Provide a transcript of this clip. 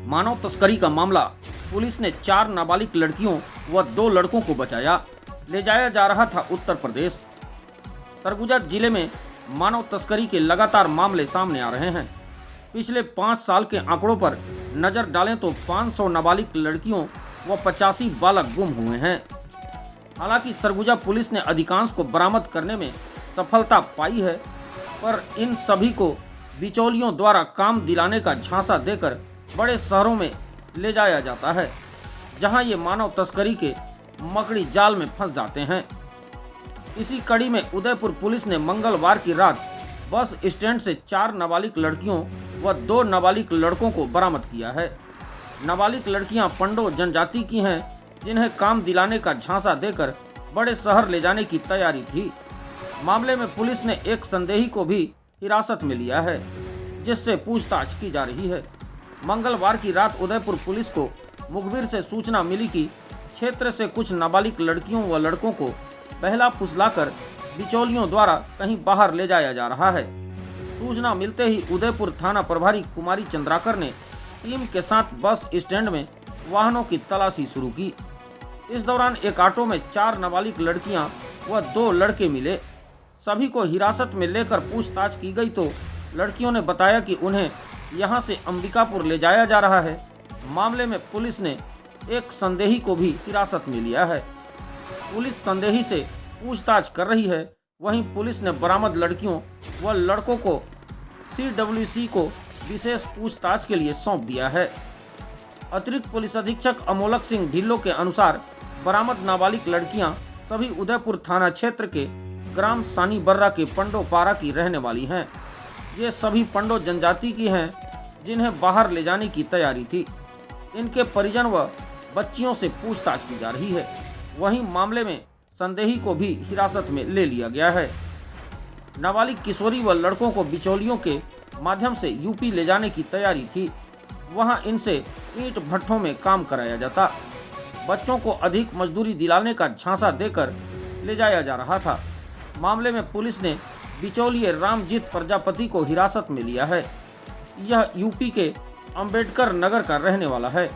मानव तस्करी का मामला। पुलिस ने 4 नाबालिग लड़कियों व 2 लड़कों को बचाया। ले जाया जा रहा था उत्तर प्रदेश। सरगुजा जिले में मानव तस्करी के लगातार मामले सामने आ रहे हैं। पिछले 5 साल के आंकड़ों पर नजर डालें तो 500 नाबालिग लड़कियों व 85 बालक गुम हुए हैं। हालांकि सरगुजा पुलिस ने अधिकांश को बरामद करने में सफलता पाई है, पर इन सभी को बिचौलियों द्वारा काम दिलाने का झांसा देकर बड़े शहरों में ले जाया जाता है, जहां ये मानव तस्करी के मकड़ी जाल में फंस जाते हैं। इसी कड़ी में उदयपुर पुलिस ने मंगलवार की रात बस स्टैंड से 4 नाबालिग लड़कियों व 2 नाबालिग लड़कों को बरामद किया है। नाबालिग लड़कियां पंडो जनजाति की हैं, जिन्हें काम दिलाने का झांसा देकर बड़े शहर ले जाने की तैयारी थी। मामले में पुलिस ने एक संदेही को भी हिरासत में लिया है, जिससे पूछताछ की जा रही है। मंगलवार की रात उदयपुर पुलिस को मुखबिर से सूचना मिली कि क्षेत्र से कुछ नाबालिग लड़कियों व लड़कों को बहला फुसलाकर बिचौलियों द्वारा कहीं बाहर ले जाया जा रहा है। सूचना मिलते ही उदयपुर थाना प्रभारी कुमारी चंद्राकर ने टीम के साथ बस स्टैंड में वाहनों की तलाशी शुरू की। इस दौरान एक ऑटो में 4 नाबालिग लड़कियां व 2 लड़के मिले। सभी को हिरासत में लेकर पूछताछ की गई तो लड़कियों ने बताया कि उन्हें यहां से अंबिकापुर ले जाया जा रहा है। मामले में पुलिस ने एक संदेही को भी हिरासत में लिया है। पुलिस संदेही से पूछताछ कर रही है। वहीं पुलिस ने बरामद लड़कियों व लड़कों को CWC को विशेष पूछताछ के लिए सौंप दिया है। अतिरिक्त पुलिस अधीक्षक अमोलक सिंह ढिल्लो के अनुसार बरामद नाबालिग लड़कियां सभी उदयपुर थाना क्षेत्र के ग्राम सानी बर्रा के पंडो पारा की रहने वाली हैं। ये सभी पंडो जनजाति की हैं, जिन्हें बाहर ले जाने की तैयारी थी। इनके परिजन व बच्चियों से पूछताछ की जा रही है। वहीं मामले में संदेही को भी हिरासत में ले लिया गया है। नाबालिग किशोरी व लड़कों को बिचौलियों के माध्यम से यूपी ले जाने की तैयारी थी। वहां इनसे ईंट भट्ठों में काम कराया जाता। बच्चों को अधिक मजदूरी दिलाने का झांसा देकर ले जाया जा रहा था। मामले में पुलिस ने बिचौलिए रामजीत प्रजापति को हिरासत में लिया है। यह यूपी के अंबेडकर नगर का रहने वाला है।